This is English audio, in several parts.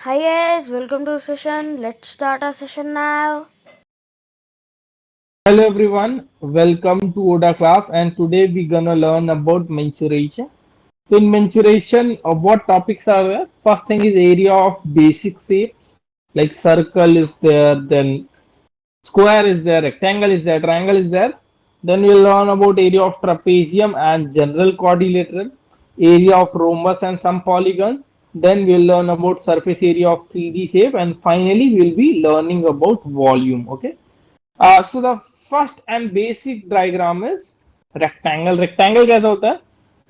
Hi guys, welcome to the session. Let's start our session now. Hello everyone, welcome to ODA class and today we're gonna learn about mensuration. So in mensuration, what topics are there? First thing is area of basic shapes like circle is there, then square is there, rectangle is there, triangle is there. Then we'll learn about area of trapezium and general quadrilateral, area of rhombus and some polygons. Then we'll learn about surface area of 3D shape and finally we'll be learning about volume. Okay. So the first and basic diagram is rectangle. Rectangle कैसा होता है?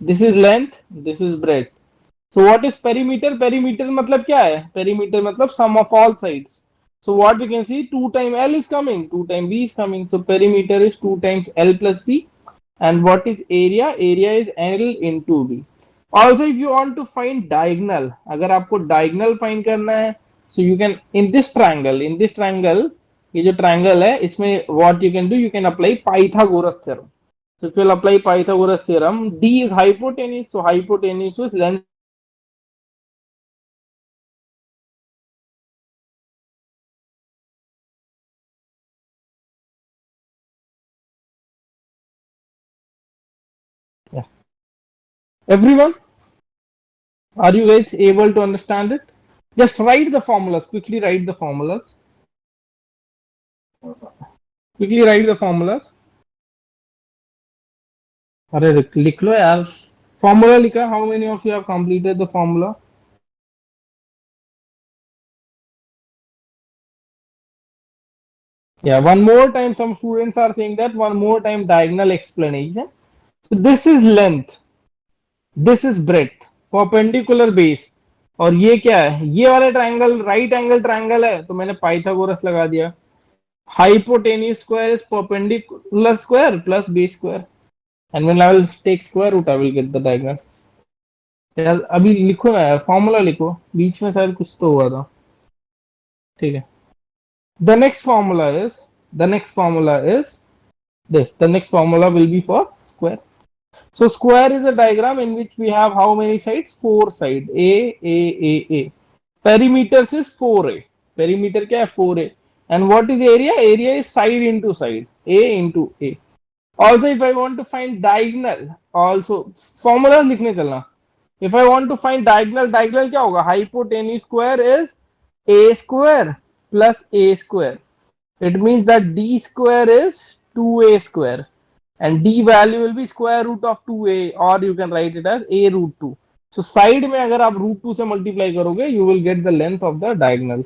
This is length, this is breadth. So what is perimeter? Perimeter मतलब क्या है? Perimeter मतलब sum of all sides. So what we can see, 2 times L is coming, 2 times B is coming. So perimeter is 2 times L plus B. And what is area? Area is L into B. Also if you want to find diagonal, अगर आपको diagonal find करना है, so you can in this triangle ये जो triangle है इसमें what you can do, you can apply Pythagoras theorem. So if you apply Pythagoras theorem, D is hypotenuse, so hypotenuse is length. Yeah. Everyone, are you guys able to understand it? Just write the formulas, quickly write the formulas. Quickly write the formulas. अरे लिख लो यार. Formula लिखा. How many of you have completed the formula? Yeah, one more time. Some students are saying that one more time diagonal explanation. So this is length, this is breadth, perpendicular base. और ये क्या है? ये वाला triangle right angle triangle है तो मैंने Pythagoras लगा दिया. Hypotenuse square is perpendicular square plus base square. And when I will take square root, I will get the diagonal. यार अभी लिखो ना यार, फॉर्मूला लिखो. बीच में शायद कुछ तो हुआ था. ठीक है. The next formula is this. The next formula will be for square. So square is a diagram in which we have how many sides? 4 sides. A. Perimeters is 4A. Perimeter क्या है? 4A. And what is area? Area is side into side. A into A. Also, if I want to find diagonal, also formula लिखने चलना. If I want to find diagonal, diagonal क्या होगा? Hypotenuse square is A square plus A square. It means that D square is 2A square. And D value will be square root of 2A, or you can write it as A root 2. So side में अगर आप root 2 से multiply करोगे, you will get the length of the diagonal.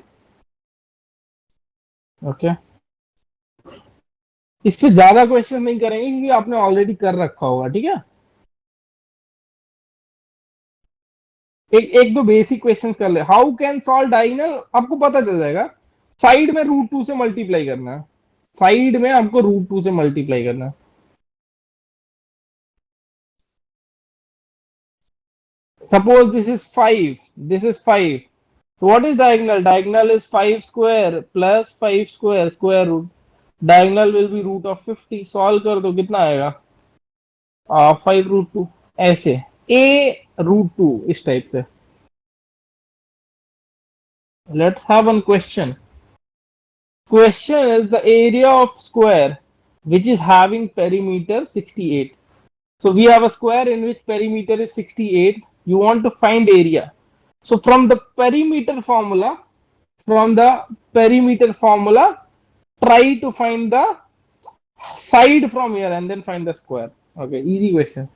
Okay. इस पे ज्यादा question नहीं करेंगे क्योंकि आपने ऑलरेडी कर रखा होगा. ठीक है. एक एक दो बेसिक क्वेश्चन कर ले. हाउ कैन सॉल्व डायगोनल, आपको पता चल जाएगा. साइड में रूट 2 से मल्टीप्लाई करना है. साइड में आपको रूट 2 से मल्टीप्लाई करना है. Suppose this is 5, this is 5. So what is diagonal? Diagonal is 5 square plus 5 square square root. Diagonal will be root of 50. Solve कर दो कितना आएगा? 5 root 2. ऐसे a root 2 इस टाइप से. Let's have one question. Question is the area of square which is having perimeter 68. So we have a square in which perimeter is 68. You want to find area. So from the perimeter formula, try to find the side from here and then find the square. Okay, easy question.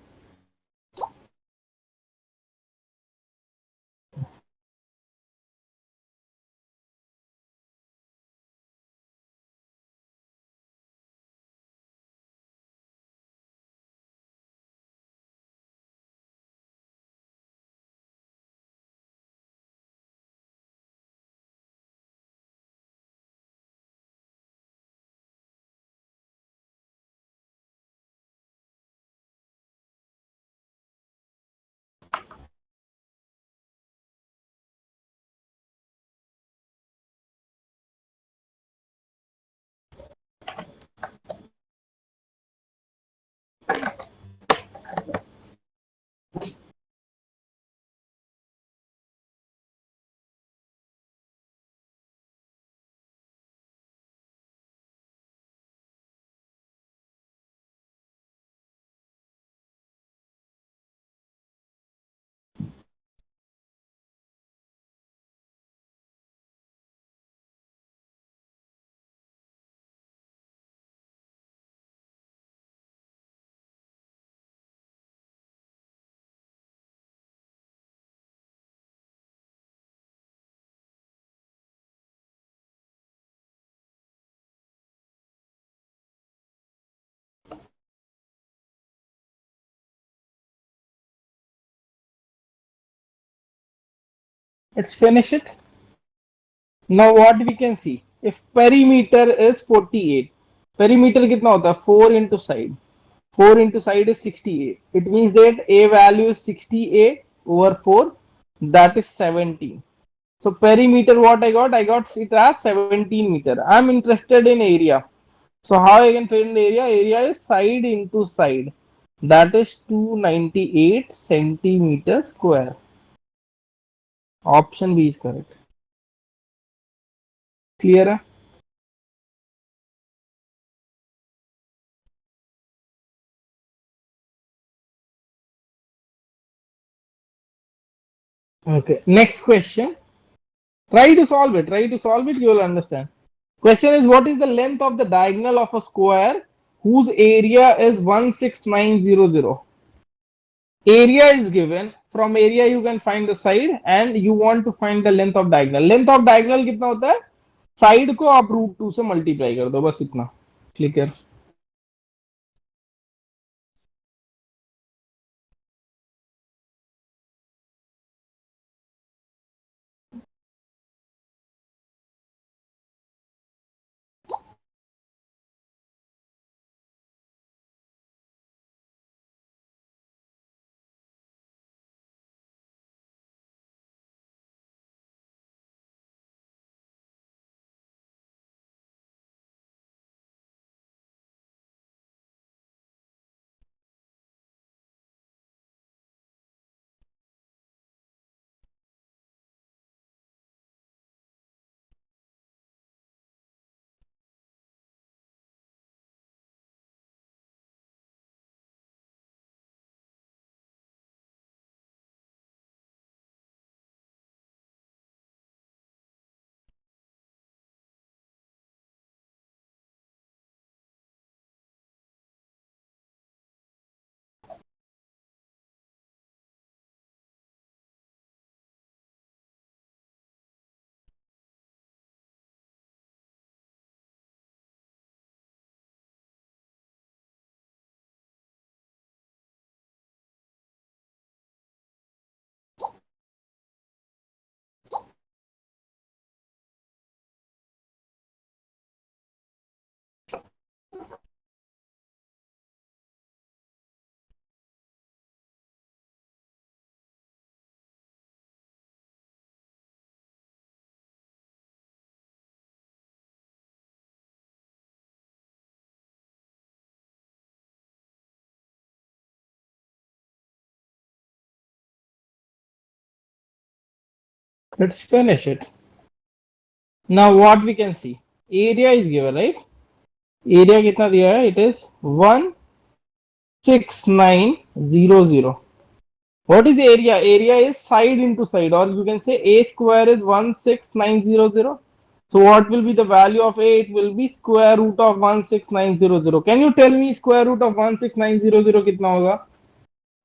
Let's finish it. Now what we can see, if perimeter is 48, perimeter कितना होता है 4 into side, 4 into side is 68. It means that a value is 68 over 4, that is 17. So perimeter what I got? I got it as 17 meter. I'm interested in area. So how I can find area? Area is side into side. That is 298 centimeter square. Option B is correct. Clear? Okay. Next question. Try to solve it. Try to solve it. You will understand. Question is, what is the length of the diagonal of a square whose area is 16900? Area is given. From area you can find the side and you want to find the length of diagonal. Length of diagonal कितना होता है? Side को आप √2 से multiply कर दो, बस इतना. Clear? Let's finish it. Now what we can see, area is given, right? Area कितना दिया है? It is 16900. What is the area? Area is side into side, or you can say a square is 16900. So what will be the value of a? It will be square root of 16900. Can you tell me square root of 16900 कितना होगा?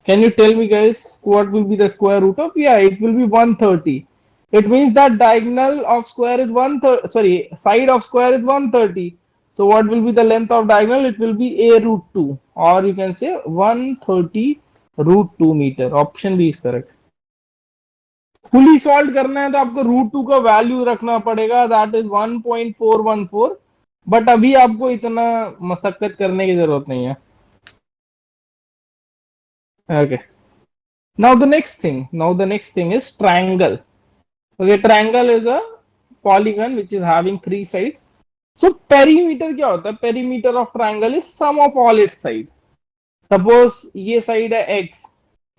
Can you tell me guys what will be the square root of? Yeah, it will be 130. It means that diagonal of square is 130. Sorry, side of square is 130. So what will be the length of diagonal? It will be a root 2, or you can say 130 root 2 meter. Option B is correct. Fully solve करना है तो आपको √2 का value रखना पड़ेगा, that is 1.414. But अभी आपको इतना मशक्कत करने की जरूरत नहीं है. Okay. Now the next thing is triangle. Okay, triangle is a polygon which is having three sides. So perimeter क्या होता है? Perimeter of triangle is sum of all its side. Suppose ये side है x,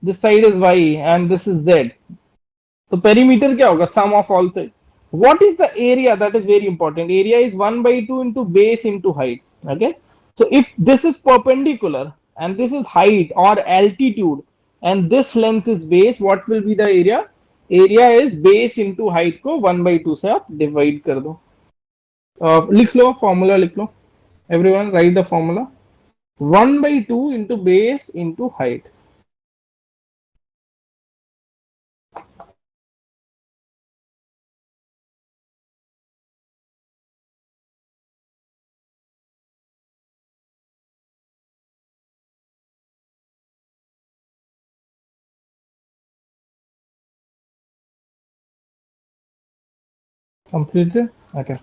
this side is y and this is z. तो perimeter क्या होगा? Sum of all sides. What is the area? That is very important. Area is 1/2 into base into height. Okay. So if this is perpendicular and this is height or altitude and this length is base, what will be the area? Area is base into height को 1/2 से आप divide कर दो. लिख लो formula, लिख लो. Everyone write the formula. 1/2 into base into height. Completed? Okay.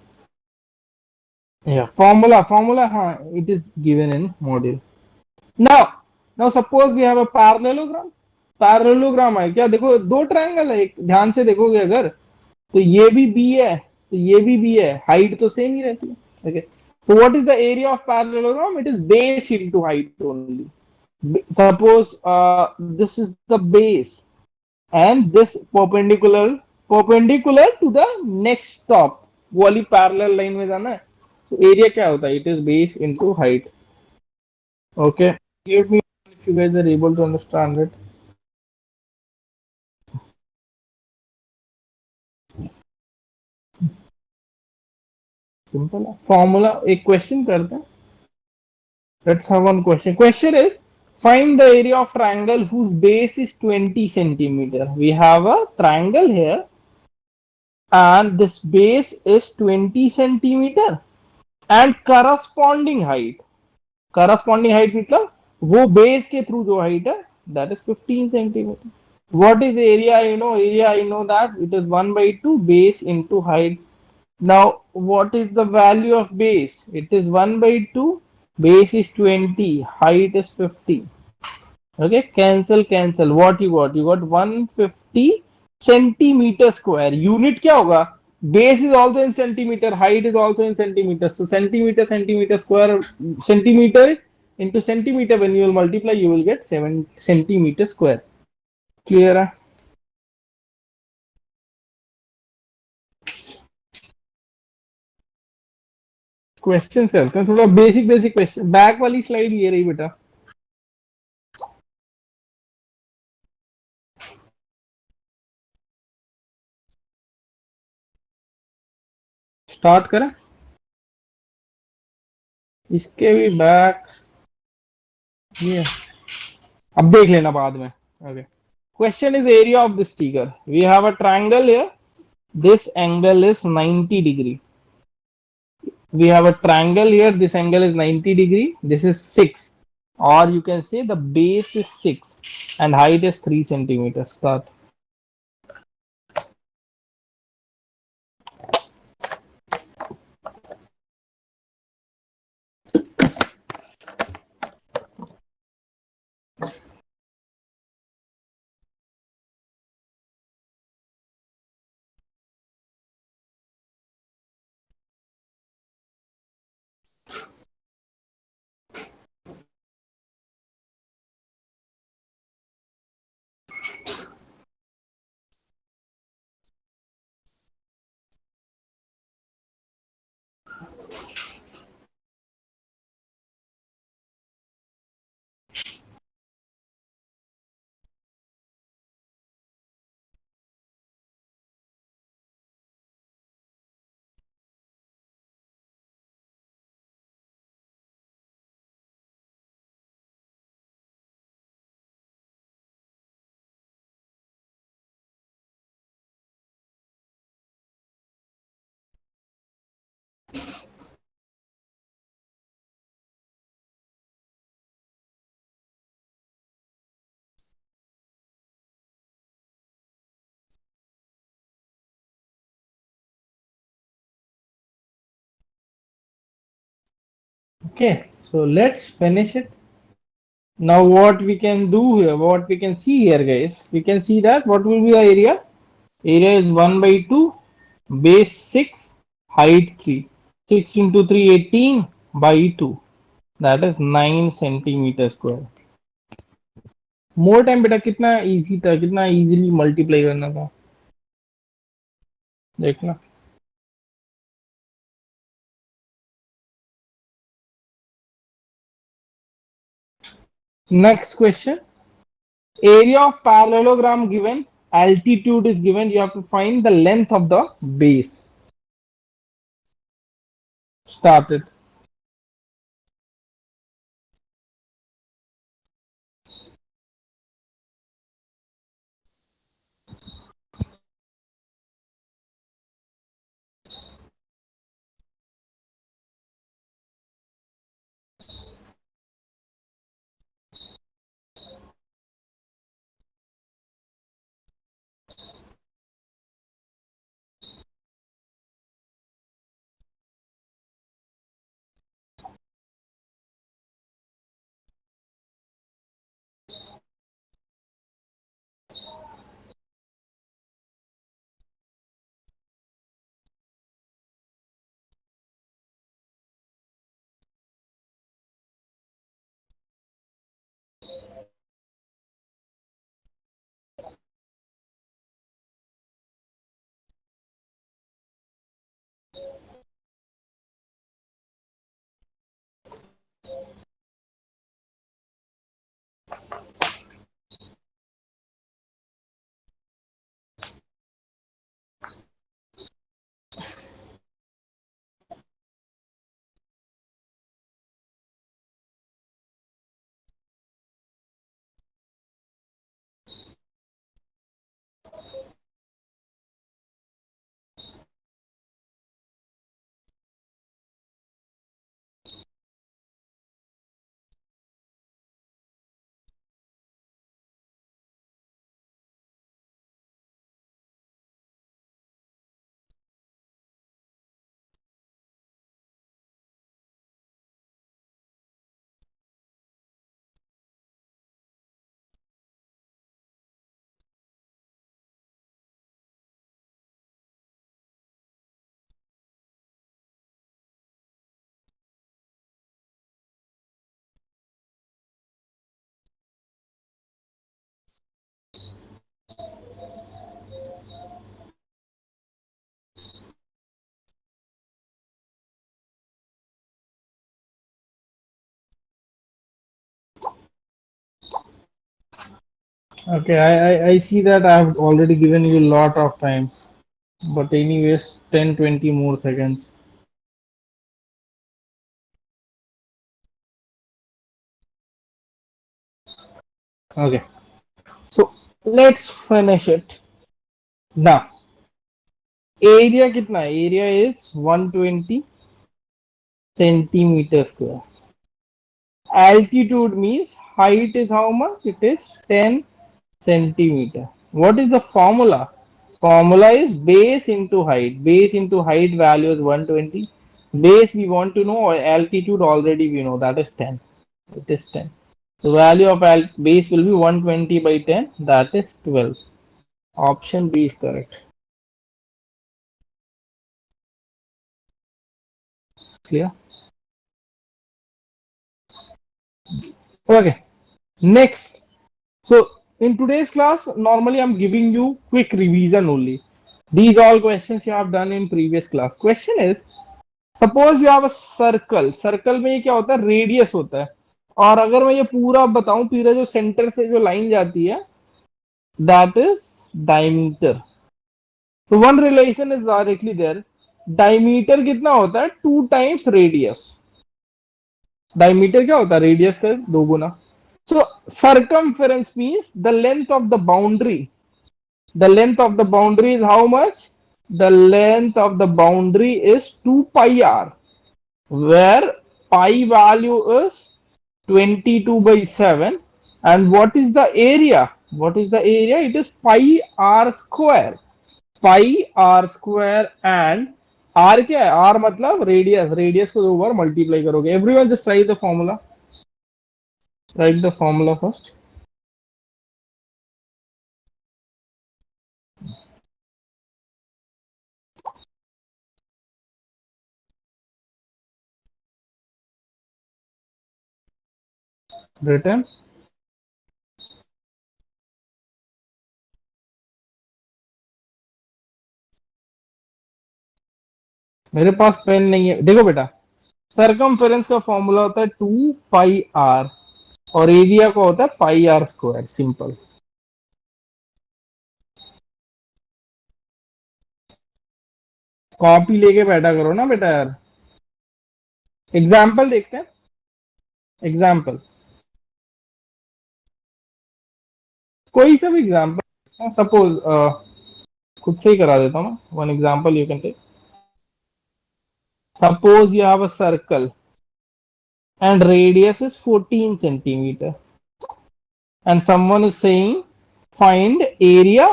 Yeah. Formula, huh? It is given in module. Now suppose we have a parallelogram. Parallelogram है क्या? देखो दो ट्रायंगल है, एक ध्यान से देखोगे अगर, तो ये भी बी है, तो ये भी बी है, हाइट तो सेम ही रहती है. Okay, so what is the area of parallelogram? It is base into height only. Suppose this is the base and this perpendicular to the next top, वो वाली पैरेलल लाइन में जाना है, तो एरिया क्या होता है? It is base into height. Okay, give me if you guys are able to understand it. Simple है फॉर्मूला. एक क्वेश्चन करते हैं. Let's have one question. Question is, find the area of triangle whose base is 20 centimeter. We have a triangle here and this base is 20 centimeter and corresponding height मतलब वो base के through जो height है, that is 15 centimeter. What is area? Area I know that it is 1 by 2 base into height. Now, what is the value of base? It is 1 by 2, base is 20, height is 50. Okay, cancel. What you got? You got 150 centimeter square. Unit क्या होगा? Base is also in centimeter, height is also in centimeter. So centimeter square, centimeter into centimeter. When you will multiply, you will get 7 centimeter square. Clear है? Question करते हैं थोड़ा basic question. Back वाली slide ये रही बेटा. Start करें. इसके भी बैक ये अब देख लेना बाद में. Okay, question is area of this figure. We have a triangle here. This angle is 90 degree. We have a triangle here. This angle is 90 degree. This is 6, or you can say the base is 6 and height is 3 centimeters. Start. Okay, so let's finish it. Now what we can do here, what we can see here guys, we can see that what will be the area? Area is 1 by 2, base 6, height 3. 6 into 3, 18 by 2. That is 9 centimeter square. More time बेटा कितना easy था, कितना easily multiply करना था देखना. Next question. area of parallelogram given, altitude is given, you have to find the length of the base. Started. Okay, I see that I have already given you a lot of time. But anyways, 10, 20 more seconds. Okay, so let's finish it. Now, area कितना है? Area is 120 centimeter square. Altitude means height is how much? It is 10 centimeter. What is the formula? Formula is base into height. Base into height value is 120. Base we want to know, or altitude already we know, that is 10. It is 10. The value of base will be 120 by 10, that is 12. Option B is correct. Clear? Okay. Next. So in today's class, normally I'm giving you quick revision only. These all questions you have done in previous class. Question is, suppose you have a circle. Circle में ये क्या होता है? Radius होता है. और अगर मैं ये पूरा बताऊं, पूरा जो सेंटर से जो लाइन जाती है, that is diameter. So one relation is directly there. Diameter कितना होता है? 2 times radius. Diameter क्या होता है? Radius का दो गुना. So circumference means the length of the boundary. The length of the boundary is how much? The length of the boundary is 2 pi r, where pi value is 22 by 7. And what is the area? What is the area? It is pi r square. Pi r square and r क्या है? R मतलब radius. Radius को दो बार multiply करोगे. Everyone just right the formula. Right the formula first. Return. मेरे पास pen नहीं है. देखो बेटा, सरकमफेरेंस का फॉर्मूला होता है 2 पाई आर और एरिया का होता है pi R square. Simple. Copy लेके बैठा करो ना बेटा यार. एग्जाम्पल देखते हैं. एग्जाम्पल कोई सा भी एग्जाम्पल. सपोज खुद से ही करा देता हूँ. One example you can take. Suppose you have a circle and radius is 14 centimeter, and someone is saying find area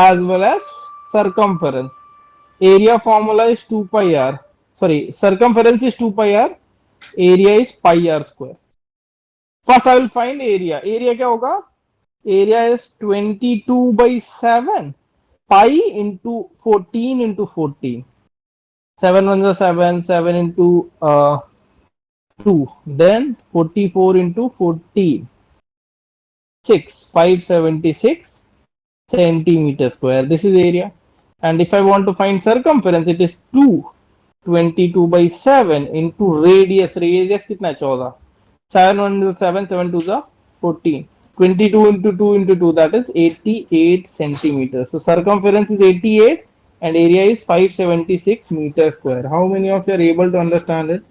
as well as circumference. Area formula is 2 pi r. Sorry, circumference is 2 pi r. Area is pi r square. First I will find area. Area क्या होगा? Area is 22 by 7 pi into 14 into 14. 7 1 is 7, 7 into 2, then 44 into 14, 576 centimeter square. This is area. And if I want to find circumference, it is 22 by 7 into radius. Radius कितना है? 14. 7 1 is 7, 7 2 is 14. 22 into 2 into 2, that is 88 centimeters. So circumference is 88 and area is 576 meter square. How many of you are able to understand it?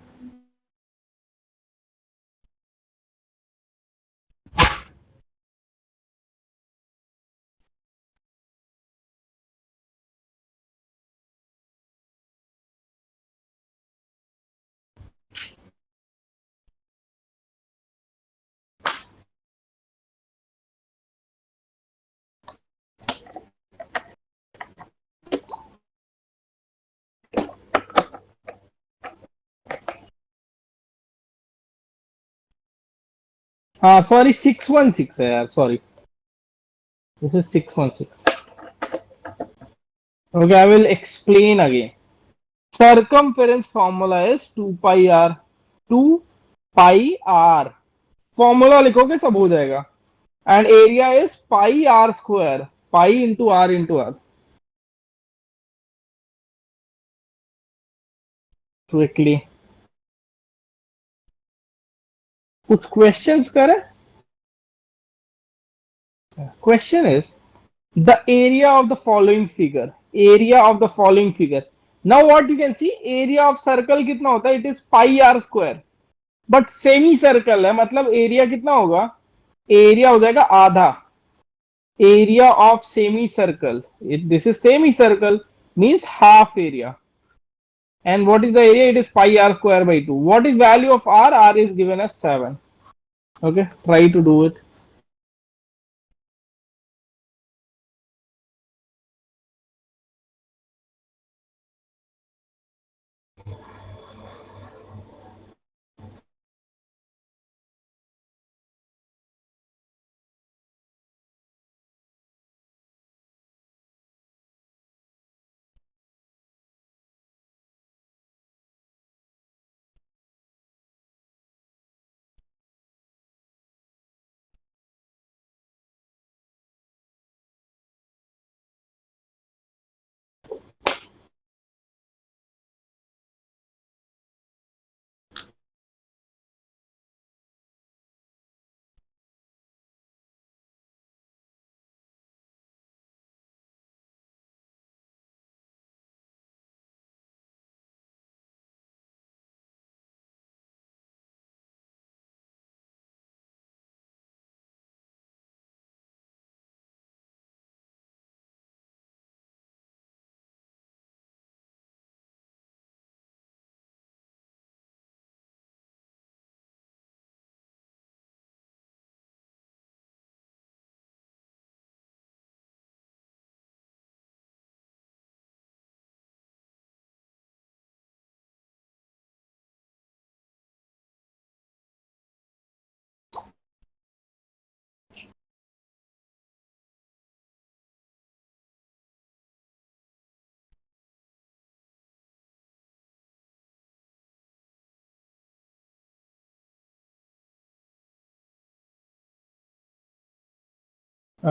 Sorry, 616 है यार. Sorry. This is 616. Okay, I will explain again. Circumference formula is 2 pi r. 2 pi r. Formula लिखोगे सब हो जाएगा. And area is pi r square. Pi into r into r. Quickly. कुछ questions करें? Question is the area of the following figure. Area of the following figure. Now what you can see, area of circle कितना होता है? It is pi r square. But semi circle है, मतलब area कितना होगा? Area हो जाएगा आधा. Area of semi circle, this is semi circle, means half area. And what is the area? It is pi r square by 2. What is value of r? R is given as 7. Okay, try to do it.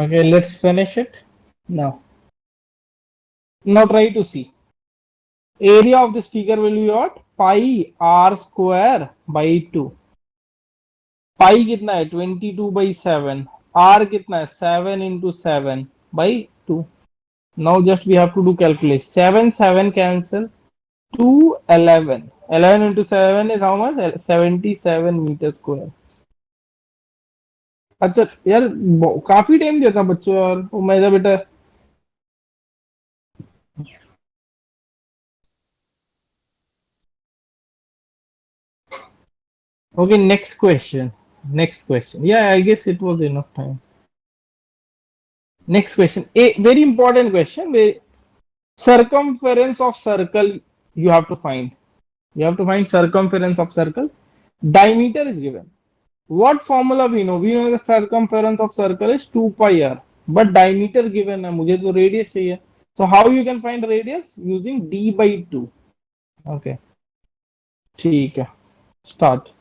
Okay, let's finish it now. Now try to see. Area of this figure will be what? Pi r square by 2. Pi कितना है? 22 by 7. R कितना है? 7 into 7 by 2. Now just we have to do calculation. 7 cancel. 2 11. 11 into 7 is how much? 77 meter square. अच्छा यार, काफी time देता बच्चों यार, वो मेरा बेटा. Okay, next question. Next question. Yeah, I guess it was enough time. Next question. A very important question. Circumference of circle you have to find. You have to find circumference of circle. Diameter is given. What formula we know? We know the circumference of circle is 2 pi r. But diameter given है, मुझे तो radius चाहिए. So how you can find radius? Using d by 2. Okay. ठीक है. Start.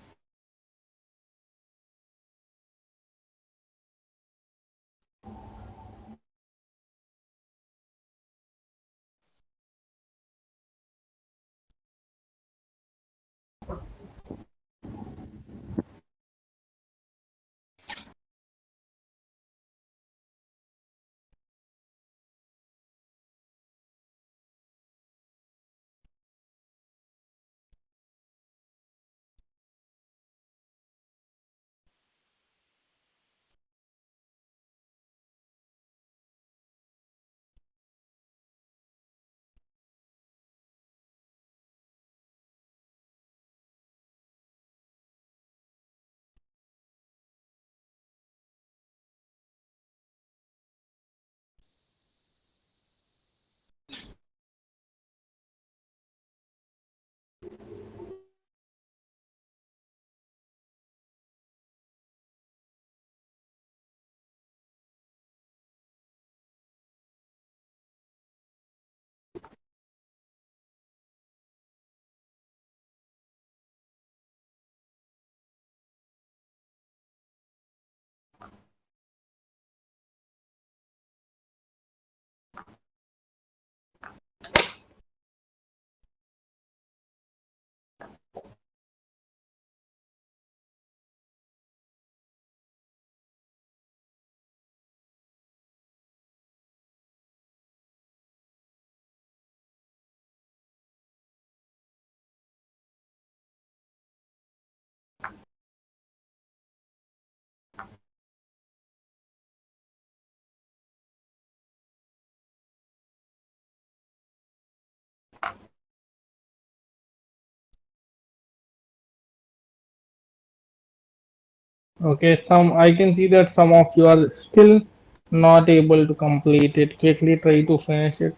Okay, some I can see that some of you are still not able to complete it. Quickly try to finish it.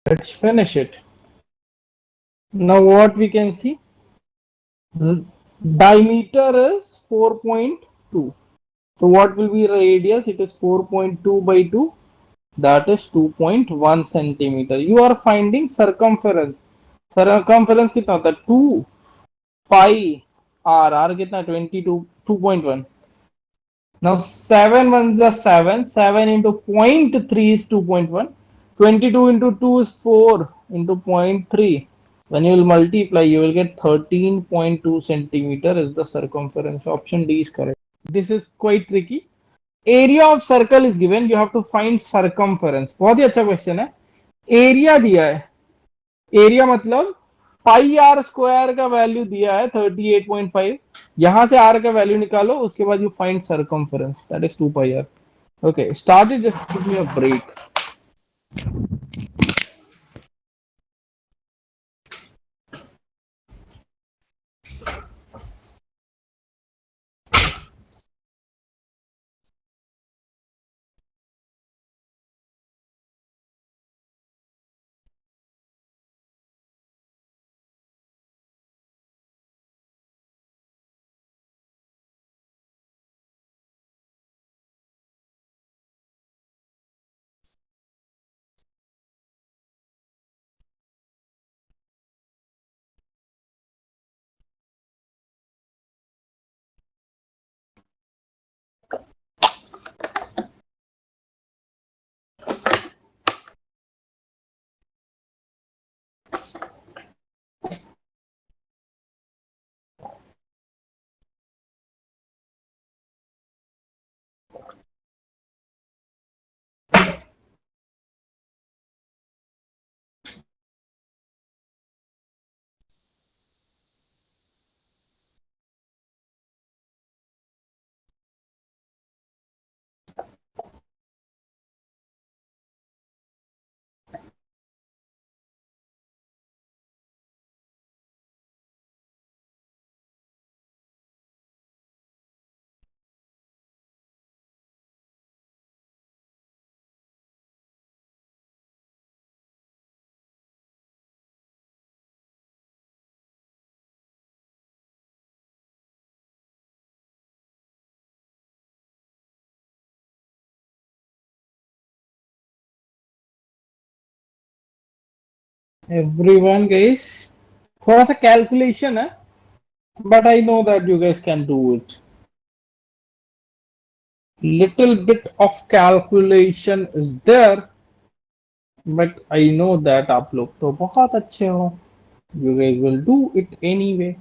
Let's finish it. Now what we can see? The diameter is 4.2. So what will be radius? It is 4.2 by 2. That is 2.1 centimeter. You are finding circumference. Circumference कितना होता है? 2 pi r. R कितना? 22. 2.1. Now 7 ones are 7. 7 into zero point 0.3 is 2.1. 22 into 2 is 4 into zero point 0.3. When you will multiply, you will get 13.2 centimeter is the circumference. Option D is correct. This is quite tricky. Area of circle is given. You have to find circumference. बहुत ही अच्छा question है. Area दिया है. Area मतलब पाई R square का value दिया है 38.5. यहां से आर का वैल्यू निकालो, उसके बाद you find circumference, that is 2 pi r. Okay, start it, just give me a break. Everyone guys, थोड़ा सा कैलकुलेशन है, but I know that you guys can do it. Little bit of calculation is there, but I know that आप लोग तो बहुत अच्छे हो. You guys will do it anyway.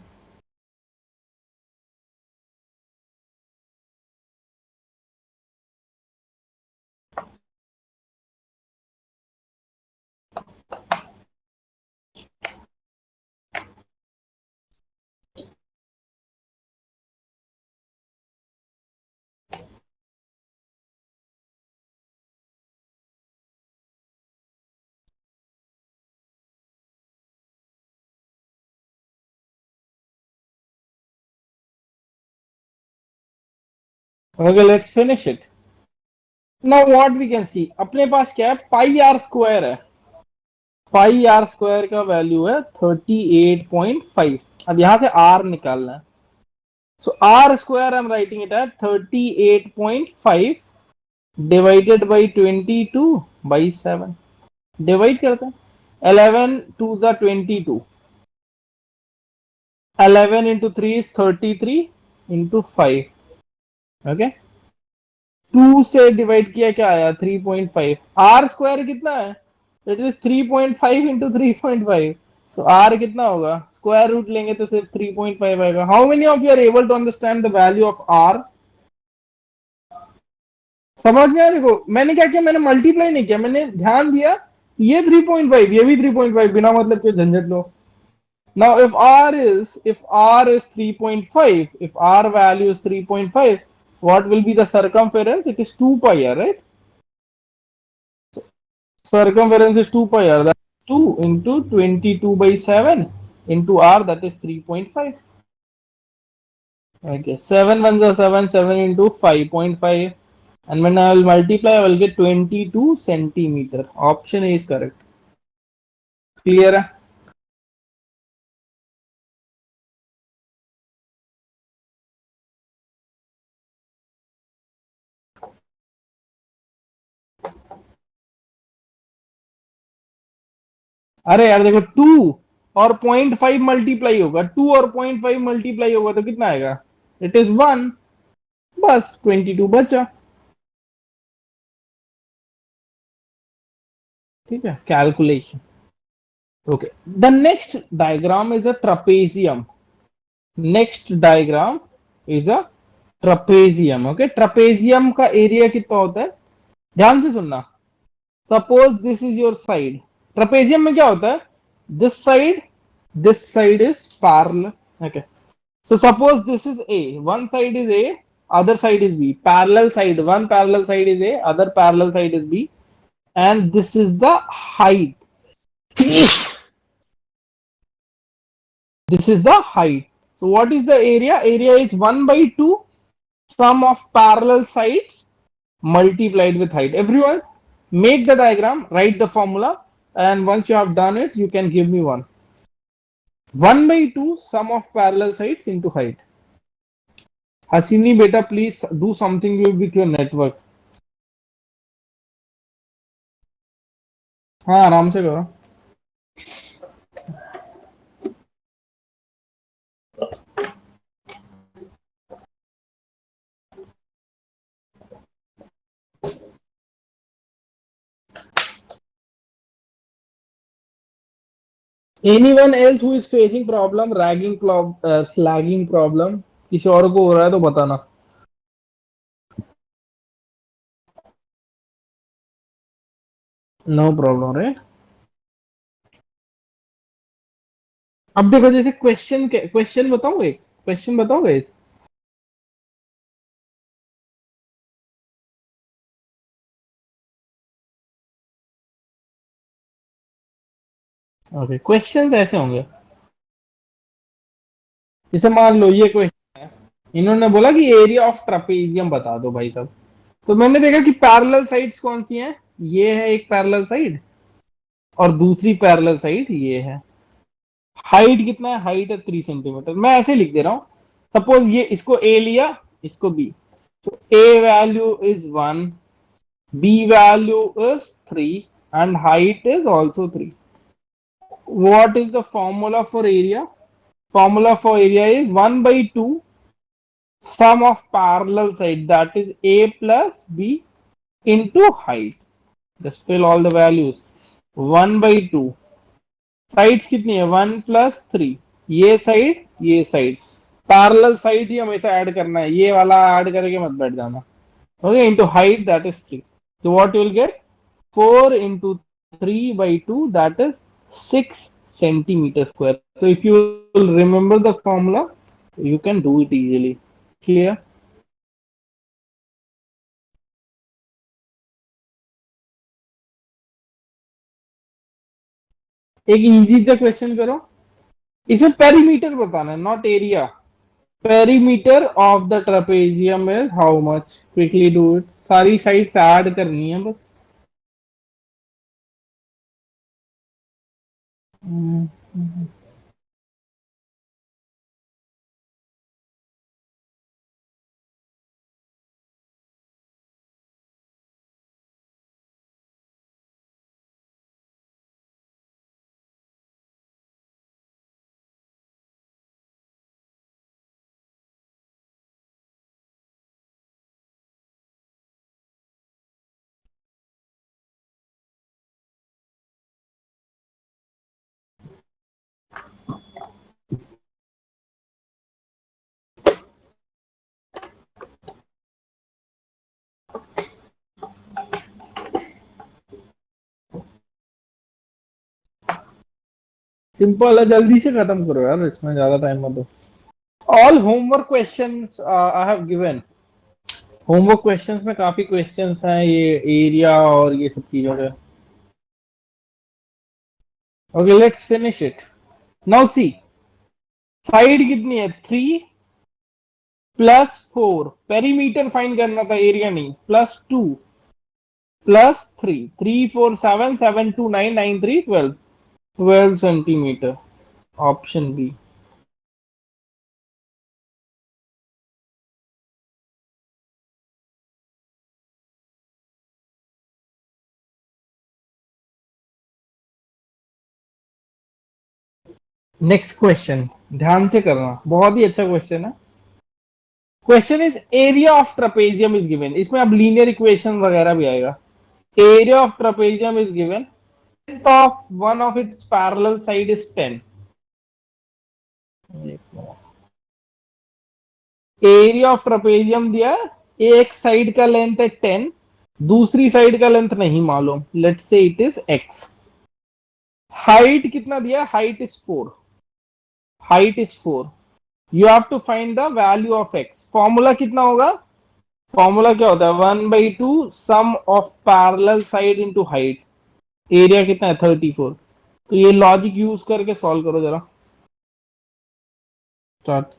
Okay, let's finish it. Now what we can see, अपने पास क्या है? पाई आर स्क्वायर है. पाई आर स्क्वायर का वैल्यू है 38.5. अब यहां से आर निकालना है. So R square I am writing it at 38.5 divided by 22/7 divide करते हैं 11 2 ज़ा 22 11 into 3 is 33 into 5 ओके 2 से डिवाइड किया क्या आया 3.5 आर स्क्वायर कितना है it is 3.5 into 3.5 so r कितना होगा स्क्वायर रूट लेंगे तो सिर्फ 3.5 आएगा how many of you are able to understand the value of r समझ में आया देखो मैंने क्या किया मैंने मल्टीप्लाई नहीं किया मैंने ध्यान दिया ये 3.5 ये भी 3.5 बिना मतलब के झंझट लो now if r is 3.5 if r value is 3.5 what will be the circumference it is 2 pi r right circumference is 2 pi r that's 2 into 22/7 into r that is 3.5 okay 7 ones are 7 7 into 5.5 and when I will multiply I will get 22 centimeter option A is correct clear है अरे यार देखो 2 और 0.5 multiply होगा 2 और 0.5 multiply होगा तो कितना आएगा इट इज 1 बस 22 बचा ठीक है calculation okay the next diagram is a trapezium next diagram is a trapezium okay trapezium का एरिया कितना होता है ध्यान से सुनना suppose this is your side trapezium में क्या होता है this side is parallel okay so suppose this is a one side is a other side is b parallel side one parallel side is a other parallel side is b and this is the height this is the height so what is the area is 1 by 2 sum of parallel sides multiplied with height everyone make the diagram write the formula and once you have done it you can give me one 1 by 2 sum of parallel sides into height Hasini beta please do something with your network हाँ आराम से करो anyone else who is facing problem slagging problem किसी और को हो रहा है तो बताना नो प्रॉब्लम रे अब देखो जैसे क्वेश्चन बताओगे क्वेश्चन बताओगे ओके क्वेश्चंस ऐसे होंगे जैसे मान लो ये क्वेश्चन है इन्होंने बोला कि एरिया ऑफ ट्रापेजियम बता दो भाई साहब तो मैंने देखा कि पैरेलल साइड्स कौन सी हैं ये है एक पैरेलल साइड और दूसरी पैरेलल साइड ये है हाइट कितना है हाइट है 3 सेंटीमीटर मैं ऐसे लिख दे रहा हूं सपोज ये इसको ए लिया इसको बी तो A value is 1 B value is 3 and height is also 3 what is the formula for area formula for area is 1 by 2 sum of parallel side that is a plus b into height just fill all the values 1 by 2 sides कितनी है 1 + 3 ये side parallel side ही हमेशा add करना है ये वाला add करके मत बैठ जाना okay into height that is 3 so what you will get 4 into 3 by 2 that is 6 centimeter square so if you will remember the formula you can do it easily clear एक easy सा question करो इसमें perimeter बताना है not area perimeter of the trapezium is how much quickly do it सारी sides add करनी है बस सिंपल है, जल्दी से खत्म करो यार, इसमें ज्यादा टाइम मत दो। All homework questions I have given. Homework questions में काफी क्वेश्चंस हैं ये एरिया और ये सब चीजों के। Okay let's finish it. Now see, side कितनी है? 3 + 4, पेरीमीटर फाइंड करना था, एरिया नहीं। +2 +3, 3 4 7, 7 2 9 9 3 12, 12 centimeter, option B. Next question ध्यान से करना, बहुत ही अच्छा क्वेश्चन है। Question is area of trapezium is given. इसमें अब लीनियर इक्वेशन वगैरह भी आएगा। Area of trapezium is given, of one of its parallel side is 10. Area of trapezium दिया, एक साइड का लेंथ है 10, दूसरी साइड का लेंथ नहीं मालूम, let's say it is x। Height कितना दिया? Height is 4। Height is 4। You have to find the value of x। Formula कितना होगा? फॉर्मूला क्या होता है? 1/2 sum of parallel side into height. Area कितना है? 34। तो ये लॉजिक यूज करके सॉल्व करो जरा। Start.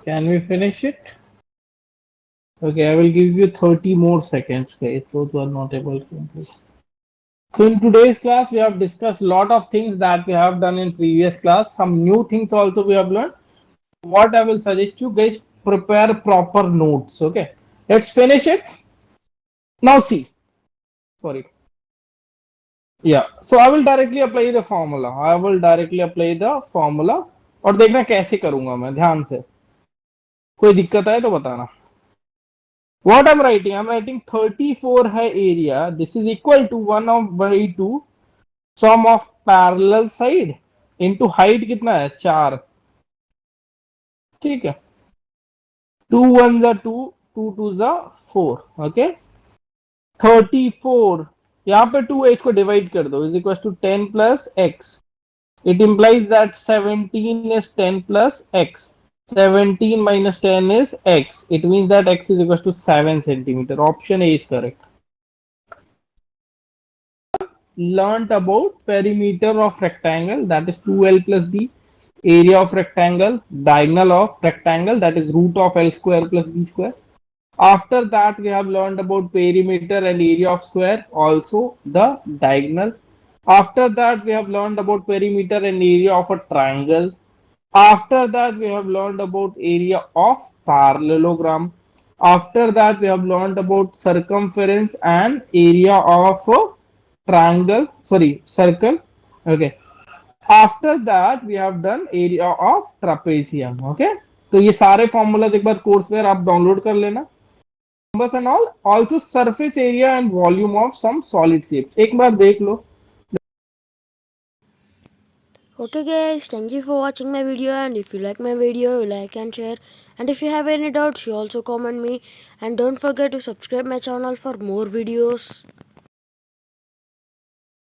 Can we finish it? Okay, I will give you 30 more seconds, guys. Those who are not able to complete. So in today's class, we have discussed a lot of things that we have done in previous class. Some new things also we have learned. What I will suggest you guys, prepare proper notes. Okay, let's finish it. Now see, sorry. Yeah, so I will directly apply the formula. I will directly apply the formula. और देखना कैसे करूंगा मैं, ध्यान से। कोई दिक्कत है तो बताना। What I'm writing? I'm writing 34 है area. This is equal to 1/2 sum of parallel side into height कितना है? 4। ठीक है, 2 1 जा 2, 2 2 जा 4। ओके, 34, यहाँ पे 2 को डिवाइड कर दो, is equal to 10 plus x. It implies that 17 is 10 plus x. 17 minus 10 is x. It means that x is equal to 7 centimeter. Option A is correct. Learned about perimeter of rectangle, that is 2l plus b. Area of rectangle, diagonal of rectangle, that is root of l square plus b square. After that, we have learned about perimeter and area of square, also the diagonal. After that, we have learned about perimeter and area of a triangle. After that, we have learned about area of parallelogram. After that, we have learned about circumference and area of a triangle, sorry, circle. Okay. After that, we have done area of trapezium. Okay. तो ये सारे formulas एक बार courseware आप download कर लेना. Numbers and all, also surface area and volume of some solid shapes एक बार देख लो. Okay guys, thank you for watching my video, and if you like my video, you like and share, and if you have any doubts, you also comment me, and don't forget to subscribe my channel for more videos.